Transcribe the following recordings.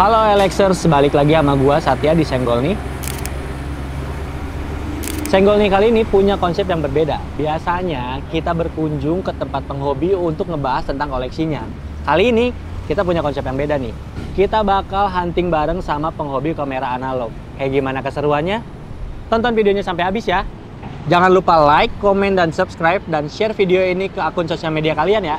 Halo Alexers, balik lagi sama gua Satya di Senggol nih. Senggol nih kali ini punya konsep yang berbeda. Biasanya kita berkunjung ke tempat penghobi untuk ngebahas tentang koleksinya. Kali ini kita punya konsep yang beda nih. Kita bakal hunting bareng sama penghobi kamera analog. Kayak gimana keseruannya? Tonton videonya sampai habis ya. Jangan lupa like, komen, dan subscribe, dan share video ini ke akun sosial media kalian ya.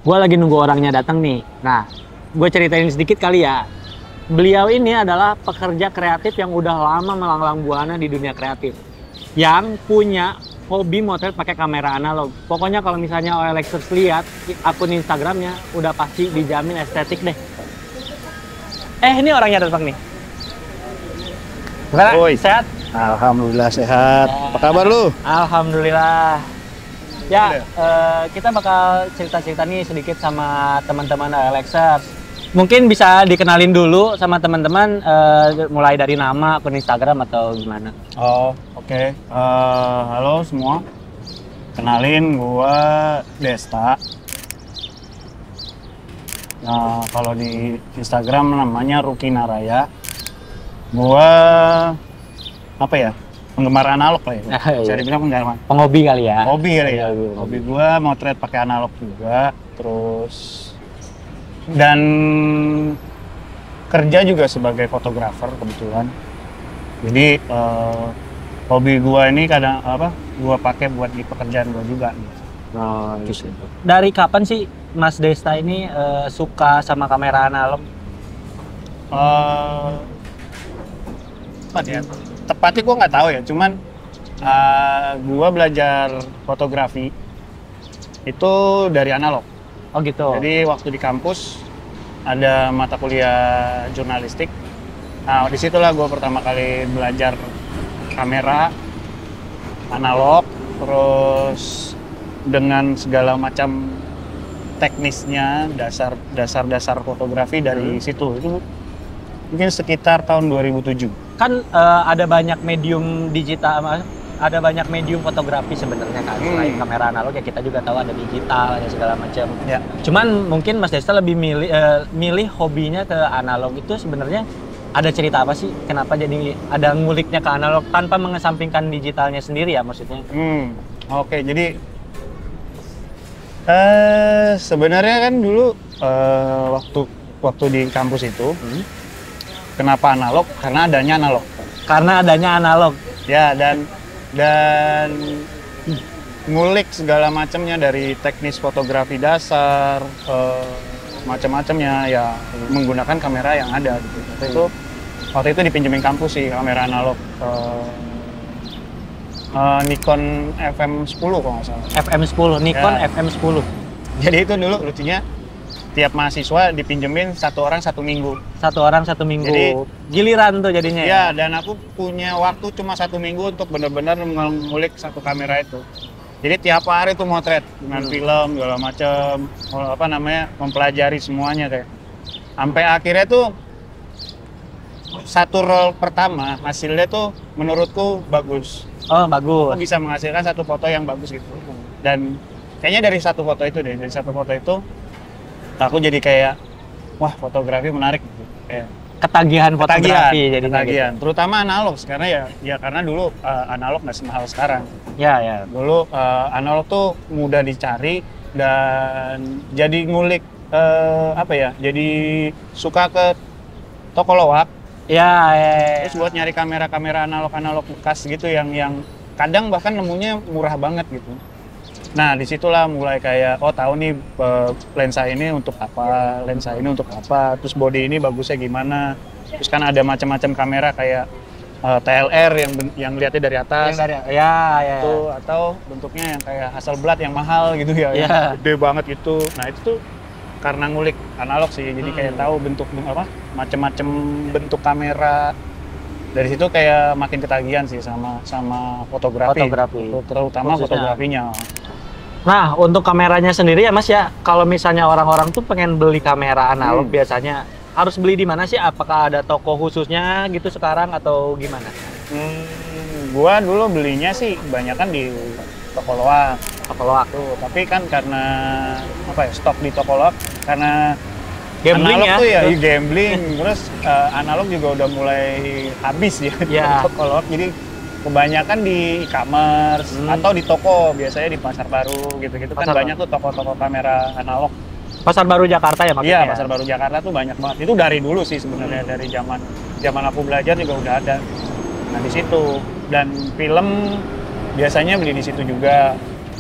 Gue lagi nunggu orangnya datang nih. Nah, gue ceritain sedikit kali ya. Beliau ini adalah pekerja kreatif yang udah lama melanglang buana di dunia kreatif. Yang punya hobi motret pakai kamera analog. Pokoknya kalau misalnya OLXers lihat akun Instagramnya, udah pasti dijamin estetik deh. Ini orangnya datang nih. Gimana? Oi. Sehat? Alhamdulillah sehat. Apa kabar lu? Alhamdulillah. Ya, kita bakal cerita-cerita nih sedikit sama teman-teman OLXers. Mungkin bisa dikenalin dulu sama teman-teman, mulai dari nama, akun Instagram, atau gimana? Oh, oke. Halo semua. Kenalin, gua Desta. Nah, kalau di Instagram namanya Ruki Naraya. Gua apa ya? Penggemar analog lah ya. Bisa dibilang penggemar. Penghobi kali ya. Hobi kali ya. Hobi gua motret pakai analog juga. Terus dan kerja juga sebagai fotografer kebetulan. Jadi hobi gua ini kadang gua pakai buat di pekerjaan gua juga. Oh, gitu. Dari kapan sih Mas Desta ini suka sama kamera analog? Tepatnya gue nggak tahu ya, cuman gue belajar fotografi itu dari analog. Oh gitu. Jadi waktu di kampus ada mata kuliah jurnalistik. Nah disitulah gue pertama kali belajar kamera analog, terus dengan segala macam teknisnya, dasar fotografi dari situ. Itu mungkin sekitar tahun 2007. Kan ada banyak medium digital, ada banyak medium fotografi sebenarnya kan. Selain kamera analog ya kita juga tahu ada digital, ada segala macam. Ya. Cuman mungkin Mas Desta lebih milih hobinya ke analog. Itu sebenarnya ada cerita apa sih? Kenapa jadi ada nguliknya ke analog tanpa mengesampingkan digitalnya sendiri ya maksudnya? Oke, jadi sebenarnya kan dulu waktu di kampus itu. Kenapa analog? Karena adanya analog. Karena adanya analog. Ya, dan ngulik segala macamnya dari teknis fotografi dasar, macam-macamnya ya menggunakan kamera yang ada gitu. Waktu itu dipinjemin kampus sih kamera analog. Nikon FM10 kalau nggak salah. FM10, Nikon ya. FM10. Jadi itu dulu lucunya. Tiap mahasiswa dipinjemin satu orang 1 minggu. Satu orang 1 minggu. Jadi, giliran tuh jadinya ya? Dan aku punya waktu cuma 1 minggu untuk benar-benar mengulik satu kamera itu. Jadi tiap hari tuh motret dengan film segala macam, mempelajari semuanya kayak. Sampai akhirnya tuh satu roll pertama hasilnya tuh menurutku bagus. Oh bagus. Aku bisa menghasilkan satu foto yang bagus gitu. Dan kayaknya dari satu foto itu aku jadi kayak, wah fotografi menarik gitu. Kayak ketagihan fotografi jadi ketagihan. Gitu. Terutama analog, karena karena dulu analog nggak semahal sekarang. Ya. Dulu analog tuh mudah dicari dan jadi ngulik jadi suka ke toko loak. Ya. Terus buat nyari kamera analog bekas gitu yang kadang bahkan nemunya murah banget gitu. Nah, disitulah mulai kayak, oh tahu nih lensa ini untuk apa, lensa ini untuk apa, terus body ini bagusnya gimana. Terus kan ada macam-macam kamera kayak TLR yang lihatnya dari atas. Yang dari ya. Itu, atau bentuknya yang kayak Hasselblad yang mahal gitu ya, Iya. yang gede banget gitu. Nah, itu tuh karena ngulik analog sih, jadi kayak tahu bentuk apa, macam-macam bentuk kamera. Dari situ kayak makin ketagihan sih sama fotografi. Terutama khususnya fotografinya. Nah, untuk kameranya sendiri ya Mas ya, kalau misalnya orang-orang tuh pengen beli kamera analog biasanya harus beli di mana sih? Apakah ada toko khususnya gitu sekarang atau gimana? Gua dulu belinya sih kebanyakan di toko loak. Toko loak tuh, tapi kan karena apa ya, stok di toko loak karena gambling analog ya? tuh ya gambling, terus analog juga udah mulai habis ya di toko loak. Jadi kebanyakan di e-commerce atau di toko, biasanya di Pasar Baru gitu-gitu kan banyak tuh toko-toko kamera analog. Pasar Baru Jakarta ya maksudnya? Iya, Pasar Baru Jakarta tuh banyak banget. Itu dari dulu sih sebenarnya, dari zaman aku belajar juga udah ada. Nah, di situ. Dan film biasanya beli di situ juga.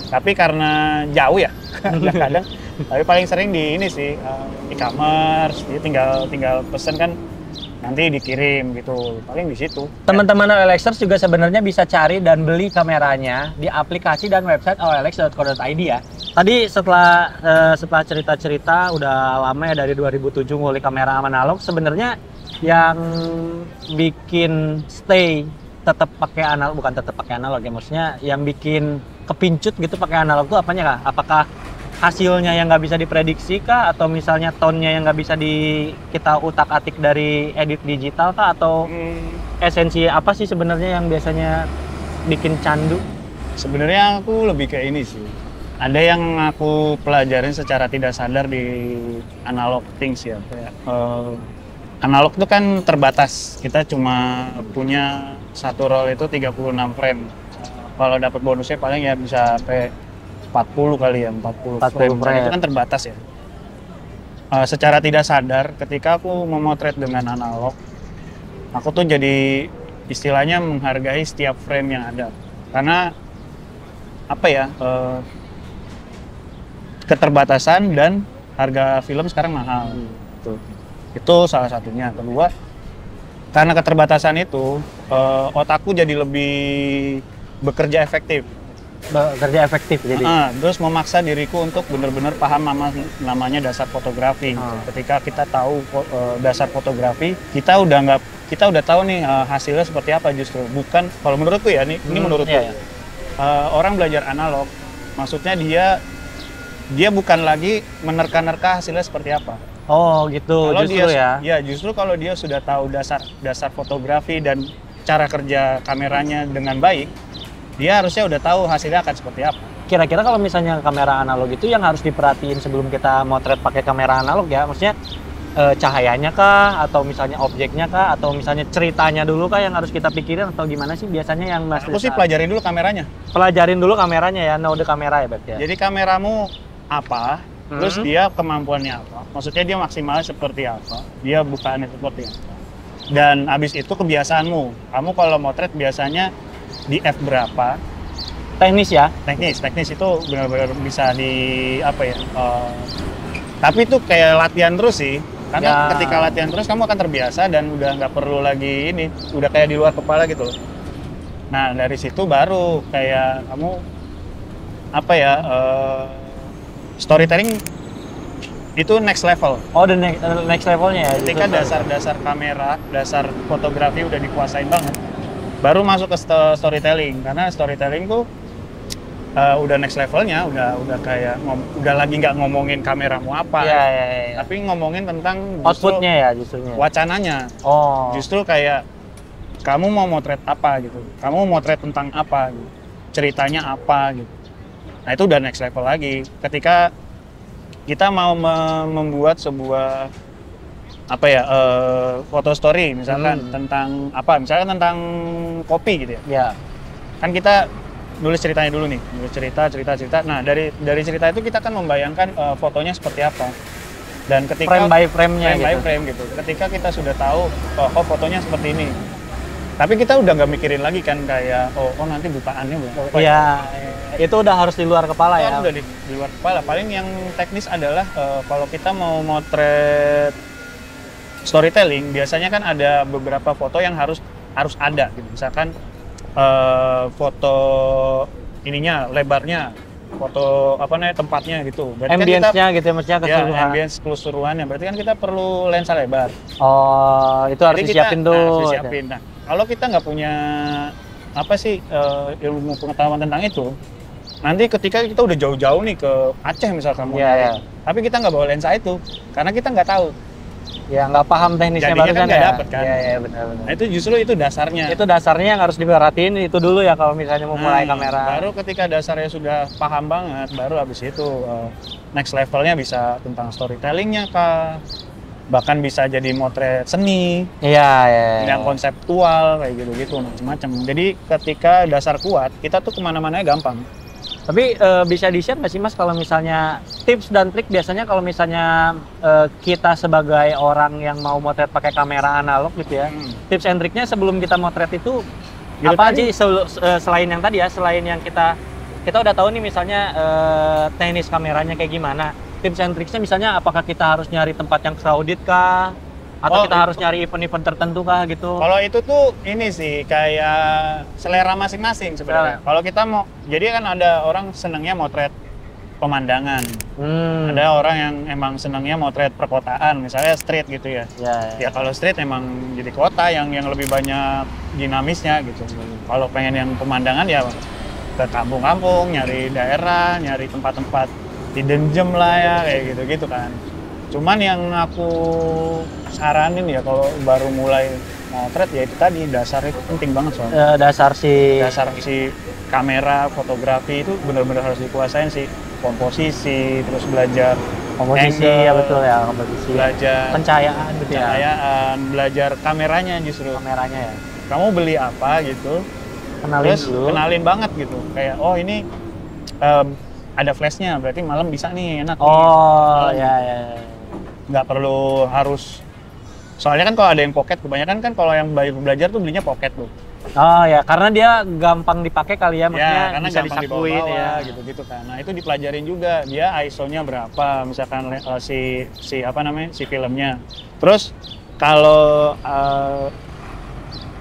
Tapi karena jauh ya, kadang-kadang. Tapi paling sering di ini sih, e-commerce. Jadi tinggal pesen kan, nanti dikirim gitu, paling di situ. Teman-teman OLXers juga sebenarnya bisa cari dan beli kameranya di aplikasi dan website olx.co.id ya. Tadi setelah cerita-cerita udah lama ya, dari 2007 ngulik kamera analog. Sebenarnya yang bikin stay tetap pakai analog, bukan tetap pakai analog ya, maksudnya yang bikin kepincut gitu pakai analog tuh apanya kah? Apakah hasilnya yang nggak bisa diprediksi kah, atau misalnya tone-nya yang nggak bisa kita utak-atik dari edit digital kah, atau esensi apa sih sebenarnya yang biasanya bikin candu? Sebenarnya aku lebih kayak ini sih. Ada yang aku pelajarin secara tidak sadar di analog things ya. Kayak, analog itu kan terbatas. Kita cuma punya satu roll itu 36 frame. Kalau dapat bonusnya paling ya bisa sampai 40 kali ya, 40 frame. Itu kan terbatas ya. Secara tidak sadar, ketika aku memotret dengan analog, aku tuh jadi istilahnya menghargai setiap frame yang ada. Karena apa ya, keterbatasan dan harga film sekarang mahal. Itu salah satunya. Kedua, karena keterbatasan itu, otakku jadi lebih bekerja efektif. Jadi terus memaksa diriku untuk benar-benar paham namanya dasar fotografi. Ketika kita tahu dasar fotografi, kita udah tahu nih hasilnya seperti apa. Justru bukan, kalau menurutku ya, ini menurutku ya, orang belajar analog maksudnya dia bukan lagi menerka-nerka hasilnya seperti apa. Oh gitu, kalau justru dia, ya justru kalau dia sudah tahu dasar fotografi dan cara kerja kameranya dengan baik, dia harusnya udah tahu hasilnya akan seperti apa. Kira-kira kalau misalnya kamera analog itu yang harus diperhatiin sebelum kita motret pakai kamera analog ya, maksudnya cahayanya kah, atau misalnya objeknya kah, atau misalnya ceritanya dulu kah yang harus kita pikirin, atau gimana sih biasanya yang Mas? Aku sih pelajarin dulu kameranya. Pelajarin dulu kameranya ya, know the kamera ya berarti ya. Jadi kameramu apa, terus dia kemampuannya apa, maksudnya dia maksimalnya seperti apa, dia bukannya seperti apa. Dan abis itu kebiasaanmu, kamu kalau motret biasanya di f berapa? Teknis ya? Teknis itu benar-benar bisa di apa ya? Tapi itu kayak latihan terus sih, karena ketika latihan terus kamu akan terbiasa dan udah nggak perlu lagi ini, udah kayak di luar kepala gitu. Nah dari situ baru kayak kamu apa ya? Storytelling itu next level. Oh, the next levelnya ya? Ketika dasar kamera, dasar fotografi udah dikuasain banget, baru masuk ke storytelling. Karena storytelling tuh udah next levelnya, udah kayak udah lagi nggak ngomongin kameramu apa, tapi ngomongin tentang outputnya ya, justrunya wacananya. Justru kayak kamu mau motret apa gitu, kamu motret tentang apa gitu, ceritanya apa gitu. Nah itu udah next level lagi. Ketika kita mau membuat sebuah apa ya, foto story misalkan tentang apa, misalkan tentang kopi gitu ya. Kan kita nulis ceritanya dulu nih, nulis cerita. Nah dari cerita itu kita kan membayangkan fotonya seperti apa. Dan ketika frame by frame-nya frame gitu. Ketika kita sudah tahu oh fotonya seperti ini, Tapi kita udah nggak mikirin lagi kan kayak oh nanti bukaannya berapa. Iya, itu udah harus di luar kepala Itu ya. udah di luar kepala. Paling yang teknis adalah kalau kita mau motret storytelling, biasanya kan ada beberapa foto yang harus ada gitu. Misalkan foto ininya, lebarnya, foto apa namanya tempatnya gitu. Berarti Ambience-nya gitu ya, maksudnya keseluruhan. Ya, ambience keseluruhannya. Berarti kan kita perlu lensa lebar. Oh, itu harus Jadi disiapin kita, tuh. harus disiapin. Nah, kalau kita nggak punya apa sih ilmu pengetahuan tentang itu, nanti ketika kita udah jauh-jauh nih ke Aceh misalkan, tapi kita nggak bawa lensa itu, karena kita nggak tahu. Ya, nggak paham teknisnya Jadinya barusan kan nggak ya. dapet kan. Iya, benar-benar. Nah, itu justru itu dasarnya. Itu dasarnya yang harus diperhatiin itu dulu ya kalau misalnya mau mulai kamera. Baru ketika dasarnya sudah paham banget, baru habis itu next levelnya bisa tentang storytellingnya kah, bahkan bisa jadi motret seni, Iya. yang konseptual kayak gitu-gitu macam-macam. Jadi ketika dasar kuat, kita tuh kemana-mana gampang. Tapi bisa di-share nggak sih Mas kalau misalnya tips dan trik biasanya kalau misalnya kita sebagai orang yang mau motret pakai kamera analog gitu ya, tips and triknya sebelum kita motret itu apa aja selain yang tadi ya, selain yang kita udah tahu nih misalnya teknis kameranya kayak gimana, tips and triksnya misalnya apakah kita harus nyari tempat yang crowded kah? Atau kita harus nyari event-event tertentu kah gitu? Kalau itu tuh ini sih kayak selera masing-masing sebenarnya. Kalau kita mau, jadi kan ada orang senangnya motret pemandangan, ada orang yang emang senangnya motret perkotaan, misalnya street gitu ya. Ya kalau street emang jadi kota yang lebih banyak dinamisnya gitu. Kalau pengen yang pemandangan ya ke kampung-kampung, nyari daerah, nyari tempat-tempat hidden gem lah ya kayak gitu-gitu kan. Cuman yang aku saranin ya kalau baru mulai motret ya itu tadi, dasar itu penting banget soalnya. Dasar si kamera fotografi itu benar-benar harus dikuasain sih. Komposisi, terus belajar komposisi angle, ya betul ya, komposisi. Belajar pencahayaan gitu ya. Pencahayaan, belajar kameranya justru. Kameranya ya. Kamu beli apa gitu. Kenalin banget gitu. Kayak oh ini ada flashnya, berarti malam bisa nih enak. Oh nih. ya. Nggak perlu harus, soalnya kan kalau ada yang pocket, kebanyakan kan kalau yang belajar tuh belinya pocket tuh. Oh ya, karena dia gampang dipakai kali ya, maksudnya ya, karena bisa gampang disakuin ya gitu-gitu kan. Nah itu dipelajarin juga, dia ISO-nya berapa, misalkan si apa namanya, si filmnya. Terus kalau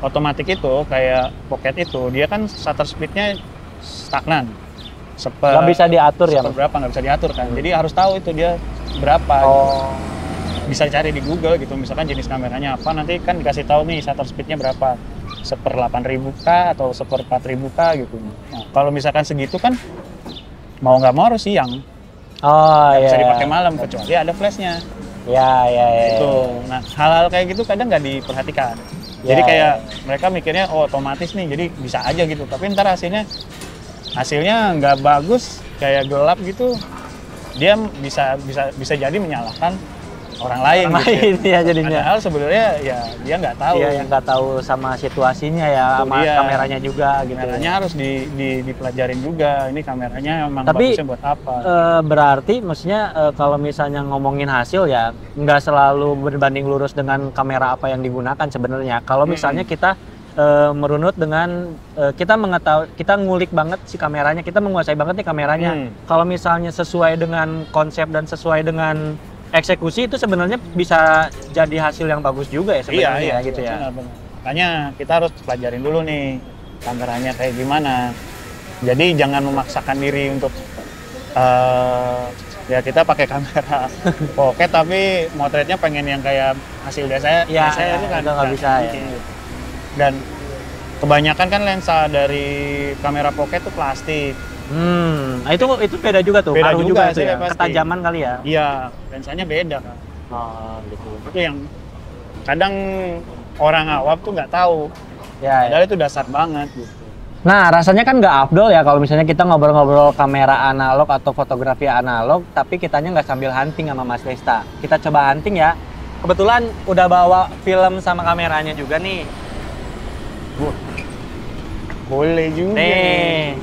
otomatik itu kayak pocket itu, dia kan shutter speed-nya stagnan. Nggak bisa diatur ya? Berapa nggak bisa diatur kan, jadi harus tahu itu dia berapa. Bisa cari di Google gitu, misalkan jenis kameranya apa, nanti kan dikasih tahu nih shutter speednya berapa, 1/8000 kah atau 1/4000 kah gitu. Nah, kalau misalkan segitu kan mau nggak mau harus siang, bisa dipakai malam kecuali ada flashnya. Gitu. Nah hal-hal kayak gitu kadang nggak diperhatikan. Jadi kayak mereka mikirnya oh otomatis nih, jadi bisa aja gitu, tapi ntar hasilnya nggak bagus, kayak gelap gitu, dia bisa jadi menyalahkan orang lain gitu ya jadinya. Padahal sebenarnya ya dia nggak tahu. Iya, yang nggak tahu sama situasinya ya, sama kameranya juga gitu. Kameranya harus dipelajarin juga, ini kameranya emang tapi, bagusnya buat apa. Berarti maksudnya kalau misalnya ngomongin hasil ya nggak selalu berbanding lurus dengan kamera apa yang digunakan sebenarnya. Kalau misalnya kita merunut dengan kita mengetahui, kita ngulik banget si kameranya, kita menguasai banget nih kameranya. Kalau misalnya sesuai dengan konsep dan sesuai dengan eksekusi, itu sebenarnya bisa jadi hasil yang bagus juga ya sebenarnya. Gitu ya. Makanya kita harus pelajarin dulu nih kameranya kayak gimana. Jadi jangan memaksakan diri untuk ya kita pakai kamera pocket tapi motretnya pengen yang kayak hasil biasa itu kan nggak bisa ya. Dan kebanyakan kan lensa dari kamera pocket tuh plastik. Nah itu beda juga tuh. Beda juga itu ya. Ketajaman kali ya. Iya, lensanya beda kan. Gitu. Itu yang kadang orang awam tuh nggak tahu. Padahal itu dasar banget gitu. Nah rasanya kan nggak afdol ya kalau misalnya kita ngobrol-ngobrol kamera analog atau fotografi analog, tapi kitanya nggak sambil hunting sama Mas Desta. Kita coba hunting ya. Kebetulan udah bawa film sama kameranya juga nih. Boleh juga nih.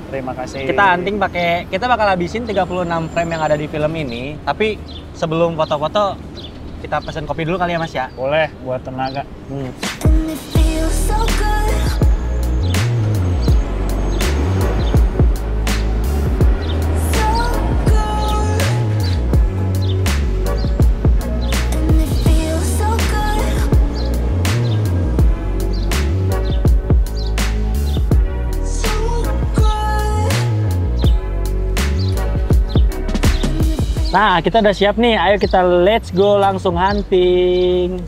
Terima kasih. Kita hunting kita bakal habisin 36 frame yang ada di film ini. Tapi sebelum foto-foto kita pesen kopi dulu kali ya Mas ya. Boleh, buat tenaga. Nah, kita udah siap nih. Ayo kita let's go langsung hunting.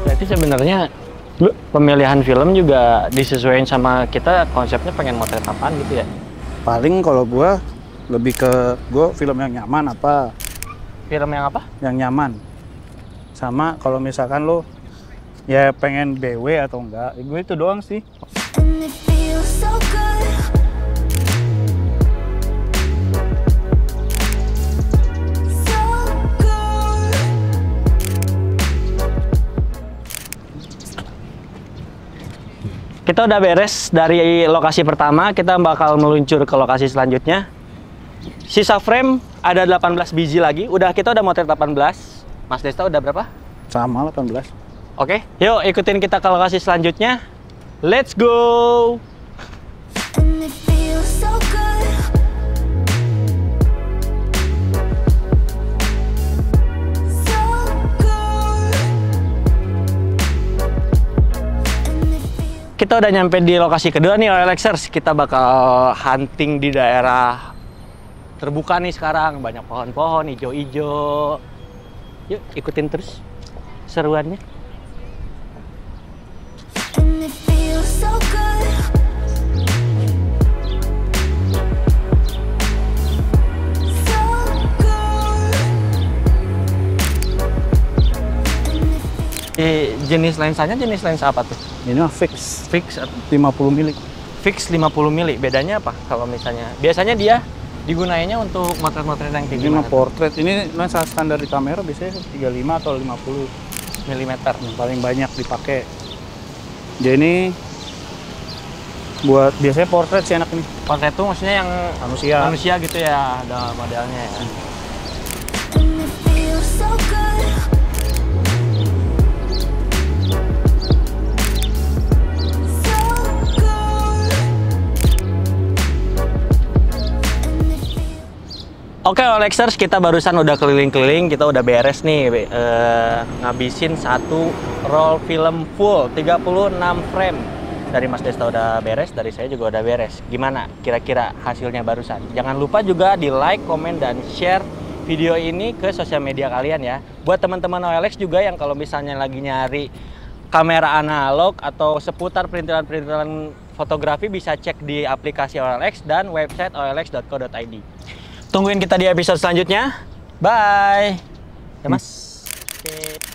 Berarti sebenarnya pemilihan film juga disesuaikan sama kita, konsepnya pengen motret apaan gitu ya? Paling kalau gua lebih ke film yang nyaman apa? Film yang apa? Yang nyaman. Sama kalau misalkan lo ya pengen BW atau enggak, gue itu doang sih. Kita udah beres dari lokasi pertama, kita bakal meluncur ke lokasi selanjutnya. Sisa frame ada 18 biji lagi. Kita udah motret 18. Mas Desta udah berapa? Sama 18. Oke, yuk ikutin kita ke lokasi selanjutnya. Let's go! Kita udah nyampe di lokasi kedua nih, OLXers. Kita bakal hunting di daerah terbuka nih sekarang. Banyak pohon-pohon, hijau-hijau. Yuk, ikutin terus seruannya. Jenis lensanya jenis lensa apa tuh? Ini mah fix. Fix 50 mili. Fix 50 mili. Bedanya apa kalau misalnya? Biasanya dia digunainnya untuk motret-motret yang kayak Ini mah gimana? portrait. Ini lensa standar di kamera biasanya 35 atau 50 mm. yang paling banyak dipakai. Jadi ini buat biasanya portrait sih enak ini. Portrait tuh maksudnya yang manusia gitu ya, ada modelnya ya. Oke, OLXers, kita barusan udah keliling-keliling, kita udah beres nih, ngabisin satu roll film full 36 frame. Dari Mas Desta udah beres, dari saya juga udah beres. Gimana kira-kira hasilnya barusan? Jangan lupa juga di like, komen, dan share video ini ke sosial media kalian ya. Buat teman-teman OLX juga yang kalau misalnya lagi nyari kamera analog atau seputar perintilan-perintilan fotografi, bisa cek di aplikasi OLX dan website olx.co.id. Tungguin kita di episode selanjutnya. Bye. Ya Mas. Oke.